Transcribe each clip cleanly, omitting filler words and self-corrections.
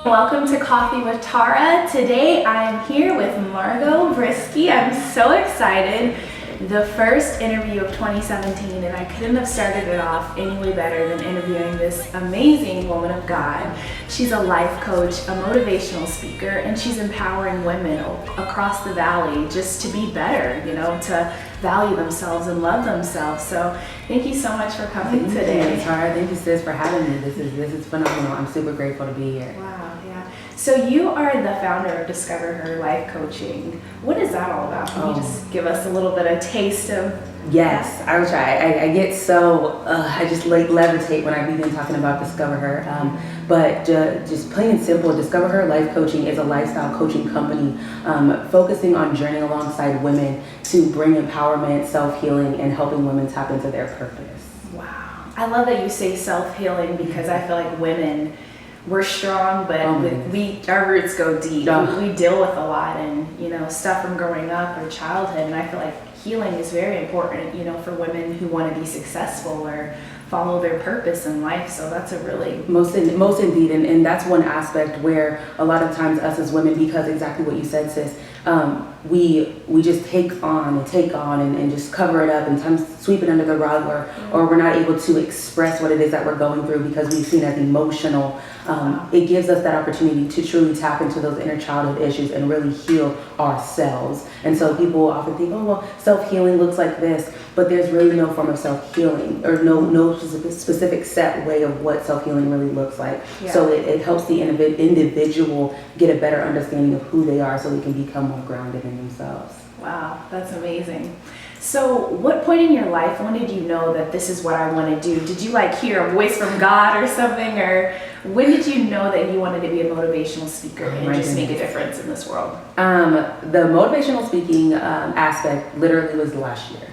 Welcome to Coffee with Tara. Today I am here with Margot Brisky. I'm so excited. The first interview of 2017, and I couldn't have started it off any way better than interviewing this amazing woman of God. She's a life coach, a motivational speaker, and she's empowering women across the valley just to be better, to value themselves and love themselves. So thank you so much for coming today. Tara, thank you, sis, for having me. This is phenomenal. I'm super grateful to be here. Wow, yeah. So you are the founder of DiscoverHer Life Coaching. What is that all about? Can you just give us a little bit of taste of? Yes, I will try. I get so, I just levitate when I begin talking about DiscoverHer. But just plain and simple, DiscoverHer Life Coaching is a lifestyle coaching company focusing on journeying alongside women to bring empowerment, self-healing, and helping women tap into their purpose. Wow. I love that you say self-healing because I feel like women, we're strong, but our roots go deep. We deal with a lot and, stuff from growing up or childhood. And I feel like healing is very important, for women who want to be successful or follow their purpose in life. So that's a really... Most indeed. And that's one aspect where a lot of times us as women, because exactly what you said, sis, we just take on and just cover it up and sometimes sweep it under the rug or we're not able to express what it is that we're going through because we've seen as emotional. It gives us that opportunity to truly tap into those inner childhood issues and really heal ourselves. And so people often think, oh, well, self-healing looks like this, but there's really no form of self-healing or no specific set way of what self-healing really looks like. Yeah. So it helps the individual get a better understanding of who they are so they can become more grounded in themselves. Wow, that's amazing. So what point in your life, when did you know that this is what I want to do? Did you hear a voice from God or something? Or when did you know that you wanted to be a motivational speaker and just make a difference in this world? The motivational speaking aspect literally was last year.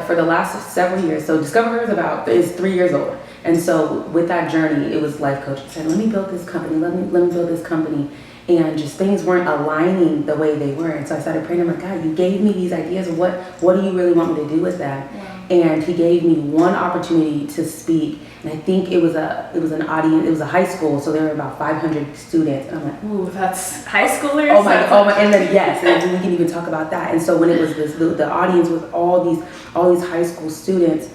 For the last several years, so DiscoverHer is 3 years old. And so with that journey, it was life coaching. I said, let me build this company, let me build this company. And just things weren't aligning the way they were. And so I started praying, I'm like, God, you gave me these ideas. What do you really want me to do with that? Yeah. And he gave me one opportunity to speak. And I think it was an audience, it was a high school, so there were about 500 students. And I'm like, ooh, that's high schoolers? Oh my, and then yes, and we can even talk about that. And so when it was the audience was all these high school students,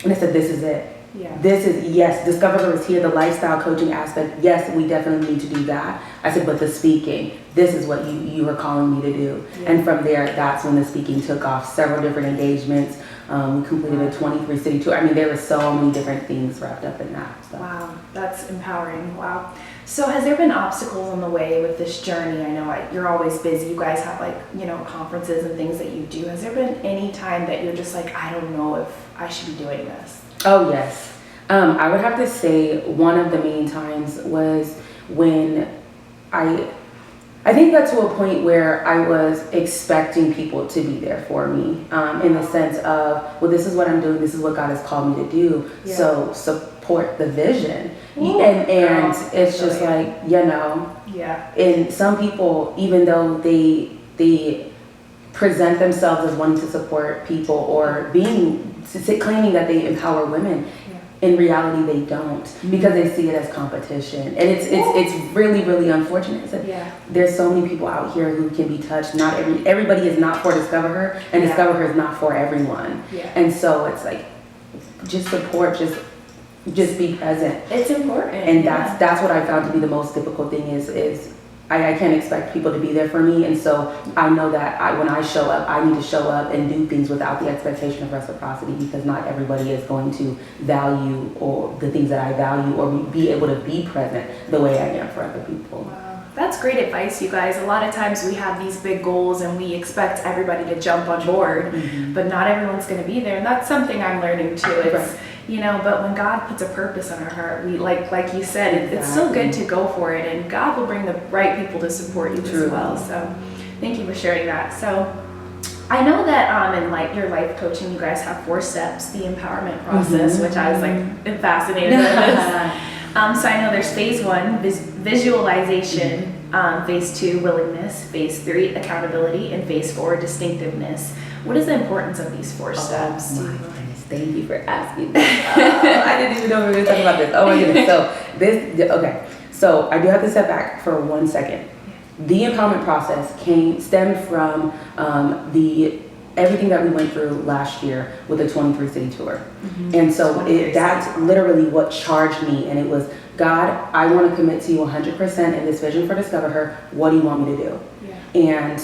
and I said, this is it. Yeah. DiscoverHer is here, the lifestyle coaching aspect. Yes, we definitely need to do that. I said, but the speaking, this is what you were calling me to do. Yeah. And from there, that's when the speaking took off. Several different engagements. We completed a 23-city tour. I mean, there were so many different things wrapped up in that. So. Wow, that's empowering. Wow. So has there been obstacles on the way with this journey? I know you're always busy. You guys have conferences and things that you do. Has there been any time that you're just I don't know if I should be doing this? Oh, yes. I would have to say one of the main times was when I think got to a point where I was expecting people to be there for me in the sense of, well, this is what I'm doing. This is what God has called me to do. Yeah. So support the vision. Ooh, and it's just Yeah. And some people, even though they present themselves as wanting to support people or claiming that they empower women, in reality they don't, because they see it as competition, and it's really, really unfortunate. So there's so many people out here who can be touched. Not everybody is not for DiscoverHer, and DiscoverHer is not for everyone. And so it's just support, just be present. It's important, and that's what I found to be the most difficult thing is I can't expect people to be there for me, and so I know that when I show up, I need to show up and do things without the expectation of reciprocity, because not everybody is going to value or the things that I value or be able to be present the way I am for other people. Wow. That's great advice, you guys. A lot of times we have these big goals and we expect everybody to jump on board, but not everyone's going to be there, and that's something I'm learning too. It's but when God puts a purpose on our heart, we like you said, it's so good to go for it, and God will bring the right people to support you as well. So thank you for sharing that. So I know that in your life coaching, you guys have 4 steps, the empowerment process, which I was fascinated with this. So I know there's phase 1, visualization, phase 2, willingness, phase 3, accountability, and phase 4, distinctiveness. What is the importance of these 4 steps? Thank you for asking that. I didn't even know we were going to talk about this. Oh my goodness. So I do have to step back for 1 second. The empowerment process stemmed from everything that we went through last year with the 23 city tour. And so that's literally what charged me. And it was, God, I want to commit to you 100% in this vision for Discover Her. What do you want me to do? And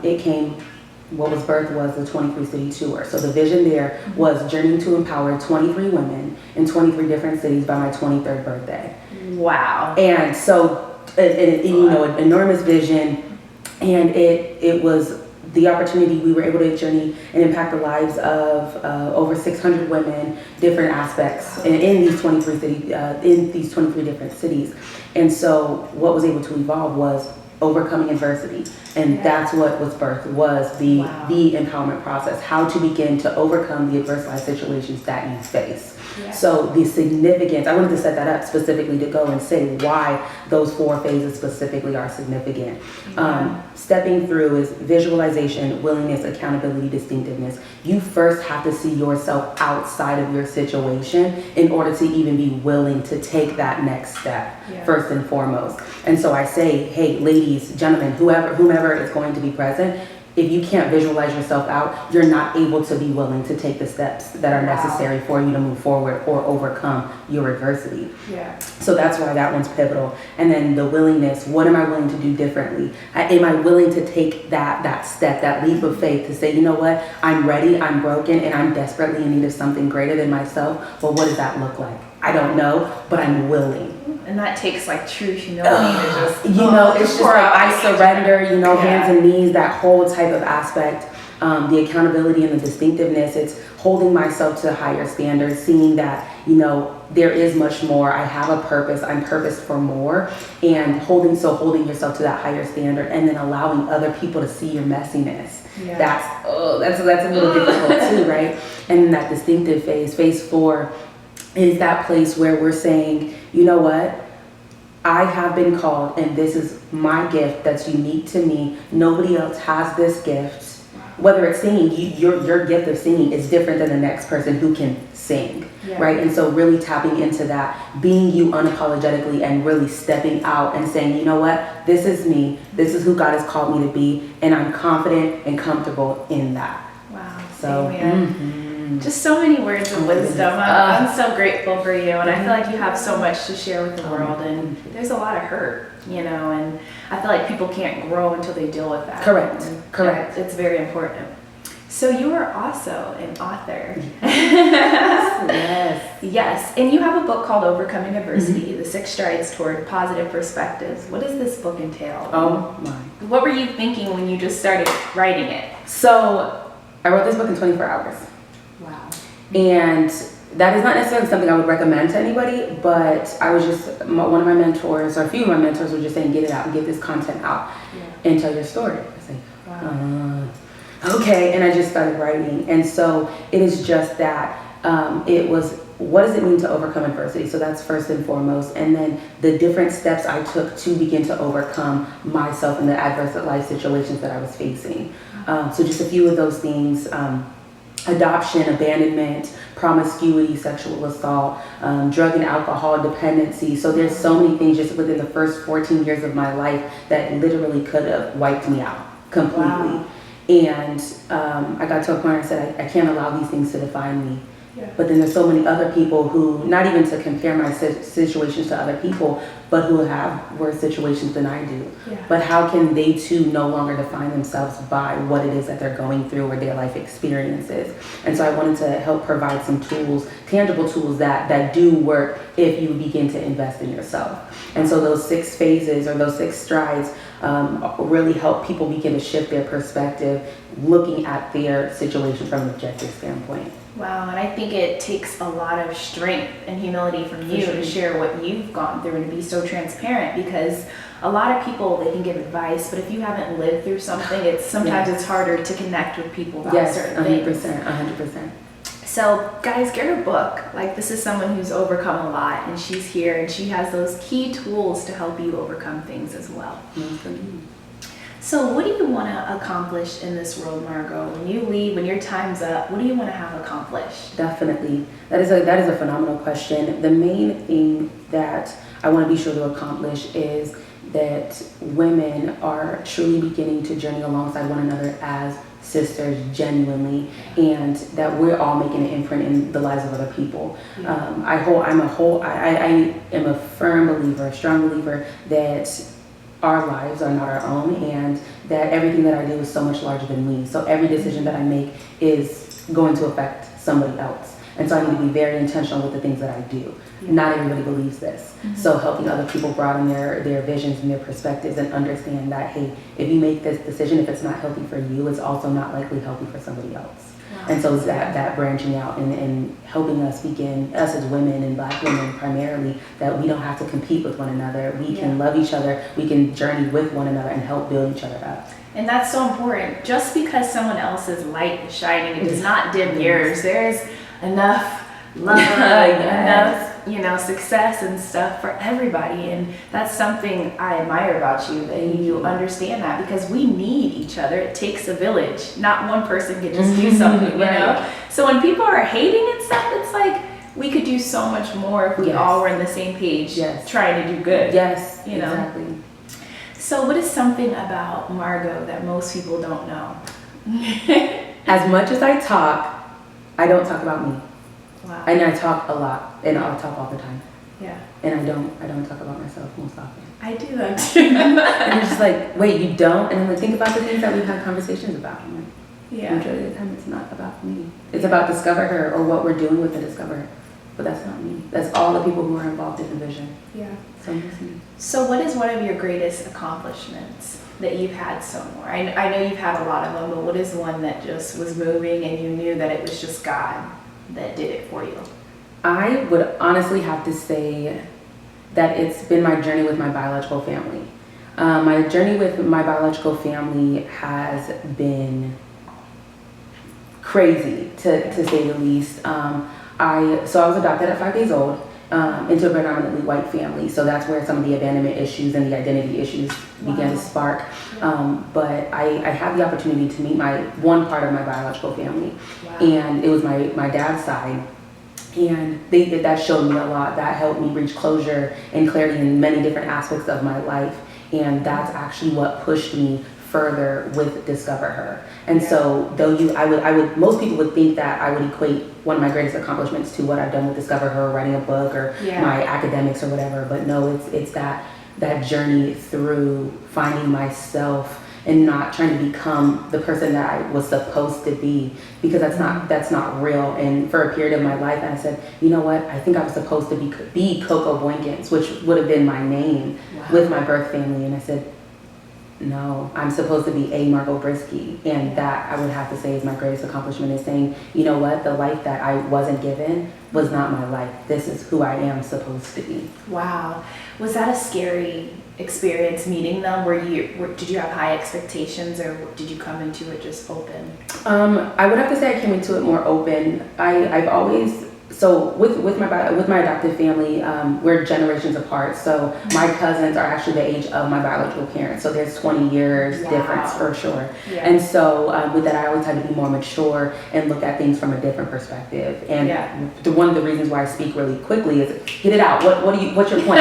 it came, what was birthed was the 23 city tour. So the vision there was journeying to empower 23 women in 23 different cities by my 23rd birthday. Wow. And so, you know, an enormous vision, and it was the opportunity. We were able to journey and impact the lives of over 600 women, different aspects in these 23 different cities. And so what was able to evolve was overcoming adversity, and that's what was birthed, was the empowerment process, how to begin to overcome the adverse life situations that you face. So the significance, I wanted to set that up specifically to go and say why those 4 phases specifically are significant. Stepping through is visualization, willingness, accountability, distinctiveness. You first have to see yourself outside of your situation in order to even be willing to take that next step, first and foremost. And so I say, hey, ladies, gentlemen, whomever is going to be present, if you can't visualize yourself out, you're not able to be willing to take the steps that are necessary for you to move forward or overcome your adversity. So that's why that one's pivotal. And then the willingness, what am I willing to do differently? Am I willing to take that step, that leap of faith to say, you know what, I'm ready, I'm broken, and I'm desperately in need of something greater than myself. But what does that look like? I don't know, but I'm willing. And that takes like true humility to just, it's just like I surrender, hands and knees, that whole type of aspect, the accountability and the distinctiveness. It's holding myself to higher standards, seeing that, there is much more. I have a purpose. I'm purposed for more, and holding yourself to that higher standard, and then allowing other people to see your messiness. That's a little difficult too, right? And then that distinctive phase 4, is that place where we're saying, you know what? I have been called, and this is my gift that's unique to me. Nobody else has this gift. Whether it's singing, your gift of singing is different than the next person who can sing, right? And so really tapping into that, being you unapologetically, and really stepping out and saying, you know what? This is me. This is who God has called me to be, and I'm confident and comfortable in that. Wow. So, just so many words of wisdom. I'm so grateful for you, and I feel like you have so much to share with the world, and there's a lot of hurt, and I feel like people can't grow until they deal with that. Correct. It's very important. So you are also an author. Yes. And you have a book called Overcoming Adversity, The 6 Strides Toward Positive Perspectives. What does this book entail? Oh my. What were you thinking when you just started writing it? So I wrote this book in 24 hours. Wow. And that is not necessarily something I would recommend to anybody, but I was just, one of my mentors, or a few of my mentors were just saying, get it out and get this content out and tell your story. I was like, okay. And I just started writing. And so it is just that, it was, what does it mean to overcome adversity? So that's first and foremost. And then the different steps I took to begin to overcome myself in the adverse life situations that I was facing. So just a few of those things, adoption, abandonment, promiscuity, sexual assault, drug and alcohol dependency. So there's so many things just within the first 14 years of my life that literally could have wiped me out completely. Wow. And I got to a point where I said, I can't allow these things to define me. But then there's so many other people who, not even to compare my situations to other people, but who have worse situations than I do. But how can they too no longer define themselves by what it is that they're going through or their life experiences? And so I wanted to help provide some tools, tangible tools that do work if you begin to invest in yourself. And so those 6 phases, or those 6 strides, really help people begin to shift their perspective, looking at their situation from an objective standpoint. Wow, and I think it takes a lot of strength and humility from you to share what you've gone through and to be so transparent, because a lot of people, they can give advice, but if you haven't lived through something, sometimes it's harder to connect with people about certain things. 100%. So guys, get her book. Like, this is someone who's overcome a lot, and she's here, and she has those key tools to help you overcome things as well. So what do you want to accomplish in this world, Margot? When you leave, when your time's up, what do you want to have accomplished? Definitely. That is a phenomenal question. The main thing that I want to be sure to accomplish is that women are truly beginning to journey alongside one another as sisters genuinely, and that we're all making an imprint in the lives of other people. I am a firm believer, a strong believer that our lives are not our own, and that everything that I do is so much larger than me. So every decision that I make is going to affect somebody else. And so I need to be very intentional with the things that I do. Not everybody believes this. So helping other people broaden their visions and their perspectives and understand that, hey, if you make this decision, if it's not healthy for you, it's also not likely healthy for somebody else. And so it's that branching out and helping us begin, us as women and Black women primarily, that we don't have to compete with one another. We can love each other. We can journey with one another and help build each other up. And that's so important. Just because someone else's light is shining, it does not dim yours. There's enough love, enough, success and stuff for everybody. And that's something I admire about you, that you understand that, because we need each other. It takes a village. Not one person can just do something, you know? So when people are hating and stuff, it's like, we could do so much more if we all were on the same page trying to do good. Yes, you know? Exactly. So what is something about Margot that most people don't know? As much as I talk, I don't talk about me. Wow. And I talk a lot, and I talk all the time. Yeah. And I don't talk about myself most often. I do that too. And it's just like, wait, you don't? And I'm like, think about the things that we've had conversations about. I'm like, majority of the time it's not about me. It's about DiscoverHer or what we're doing with the DiscoverHer. But that's not me. That's all the people who are involved in the vision. Yeah. So what is one of your greatest accomplishments that you've had so far? I know you've had a lot of them, but what is one that just was moving and you knew that it was just God that did it for you? I would honestly have to say that it's been my journey with my biological family. My journey with my biological family has been crazy, to say the least. I was adopted at 5 days old into a predominantly white family, so that's where some of the abandonment issues and the identity issues began to spark. But I had the opportunity to meet one part of my biological family, and it was my dad's side. And that showed me a lot. That helped me reach closure and clarity in many different aspects of my life. And that's actually what pushed me further with DiscoverHer. And so most people would think that I would equate one of my greatest accomplishments to what I've done with DiscoverHer, writing a book or my academics or whatever. But no, it's that journey through finding myself and not trying to become the person that I was supposed to be, because that's not real. And for a period of my life, I said, you know what? I think I was supposed to be Coco Boykins, which would have been my name with my birth family. And I said, no, I'm supposed to be a.margotbrisky. And that I would have to say is my greatest accomplishment, is saying, you know what? The life that I wasn't given was not my life. This is who I am supposed to be. Wow. Was that a scary experience meeting them? Did you have high expectations, or did you come into it just open? I would have to say I came into it more open. I've always, so with my adoptive family, we're generations apart. So my cousins are actually the age of my biological parents. So there's 20 years difference for sure. Yeah. And so with that, I always had to be more mature and look at things from a different perspective. And one of the reasons why I speak really quickly is, get it out. What's your point?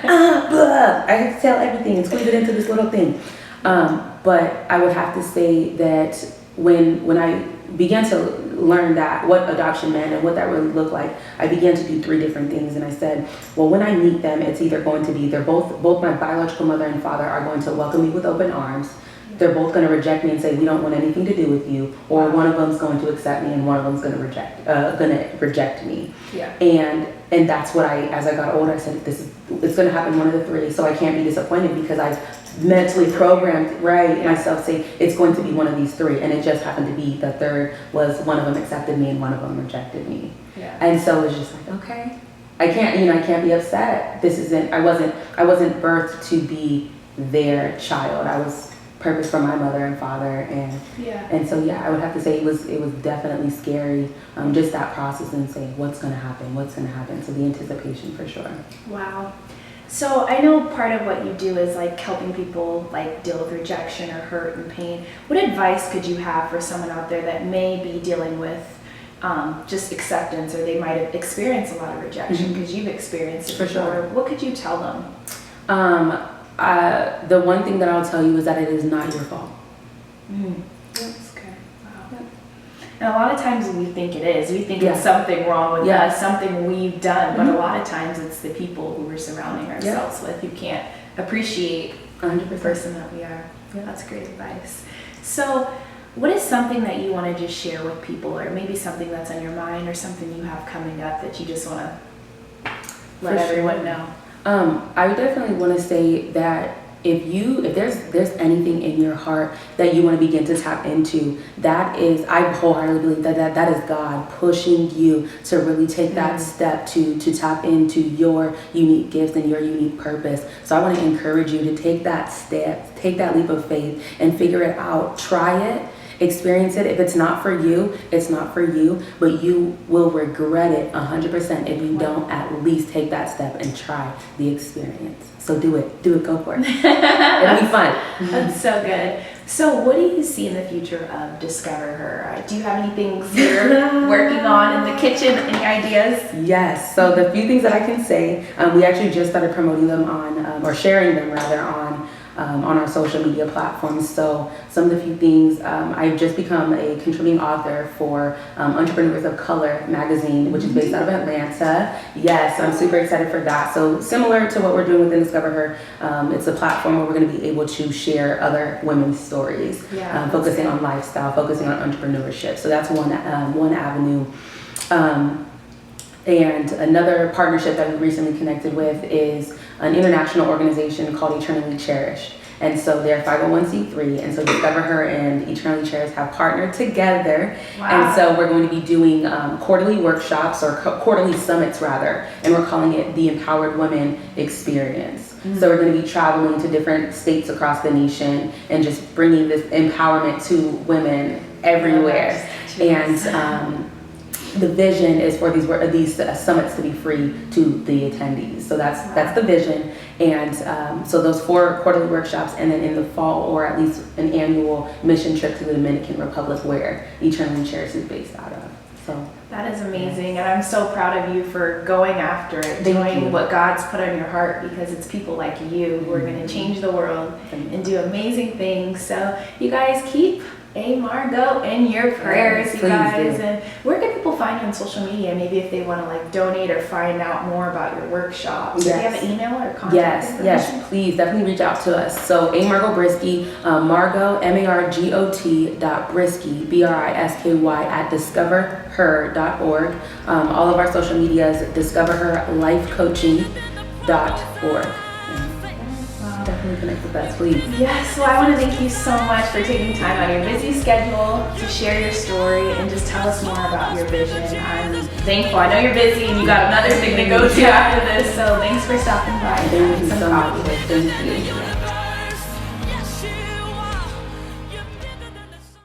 I have to tell everything and squeeze it into this little thing. But I would have to say that when I began to learn that what adoption meant and what that really looked like, I began to do 3 different things. And I said, well, when I meet them, it's either going to be both my biological mother and father are going to welcome me with open arms. They're both going to reject me and say, we don't want anything to do with you, or one of them's going to accept me and one of them's going to reject me. Yeah. And that's what as I got older, I said, it's going to happen one of the 3, so I can't be disappointed, because I've mentally programmed myself, say it's going to be one of these 3, and it just happened to be the 3rd was one of them accepted me and one of them rejected me. Yeah. And so it's just like, okay, I can't be upset. I wasn't birthed to be their child. I was purpose for my mother and father, and so I would have to say it was definitely scary, just that process and saying what's going to happen, so the anticipation for sure. Wow. So I know part of what you do is like helping people like deal with rejection or hurt and pain. What advice could you have for someone out there that may be dealing with just acceptance, or they might have experienced a lot of rejection because you've experienced it before. Sure. What could you tell them? The one thing that I'll tell you is that it is not your fault. That's good. Wow. And a lot of times we think it is. We think Yeah. it's something wrong with Yeah. us, something we've done, but a lot of times it's the people who we're surrounding ourselves with who can't appreciate 100%. the person that we are. Yeah. That's great advice. So what is something that you want to just share with people, or maybe something that's on your mind, or something you have coming up that you just want to let For everyone sure. know? I would definitely want to say that if there's anything in your heart that you want to begin to tap into, that is, I wholeheartedly believe that is God pushing you to really take that step to tap into your unique gifts and your unique purpose. So I want to encourage you to take that step, take that leap of faith and figure it out. Try it. Experience it. If it's not for you, it's not for you, but you will regret it 100% if you don't at least take that step and try the experience. So do it, go for it. It'll be fun. That's so good. So what do you see in the future of Discover Her? Do you have any things you're working on in the kitchen? Any ideas? Yes. So the few things that I can say, we actually just started promoting them on, or sharing them rather on our social media platforms. So some of the few things, I've just become a contributing author for Entrepreneurs of Color magazine, which is based out of Atlanta. Yes, I'm super excited for that. So similar to what we're doing within Discover Her, it's a platform where we're going to be able to share other women's stories, focusing on lifestyle, focusing on entrepreneurship. So that's one avenue. And another partnership that we recently connected with is an international organization called Eternally Cherished. And so they're 501c3. And so Discover Her and Eternally Cherished have partnered together. Wow. And so we're going to be doing quarterly workshops, or quarterly summits rather. And we're calling it the Empowered Women Experience. So we're going to be traveling to different states across the nation and just bringing this empowerment to women everywhere. And the vision is for these summits to be free to the attendees. So that's the vision. And so those 4 quarterly workshops, and then in the fall, or at least an annual mission trip to the Dominican Republic, where Eternally Cherished is based out of. So that is amazing, and I'm so proud of you for going after it, doing what God's put on your heart, because it's people like you who are going to change the world and do amazing things. So you guys keep a.Margot in your prayers, you guys. Do. And where can people find you on social media? Maybe if they want to like donate or find out more about your workshops. Yes. Do you have an email or contact Yes, information? please definitely reach out to us. So a.margotbrisky, Margot, MARGOT.brisky, BRISKY at discoverher.org. All of our social medias, DiscoverHerLifeCoaching.org. Definitely connect with us, please. Yes, well, I want to thank you so much for taking time out of your busy schedule to share your story and just tell us more about your vision. I'm thankful. I know you're busy and you got another thing to go to after this, so thanks for stopping by. Thank you so much. Thank you.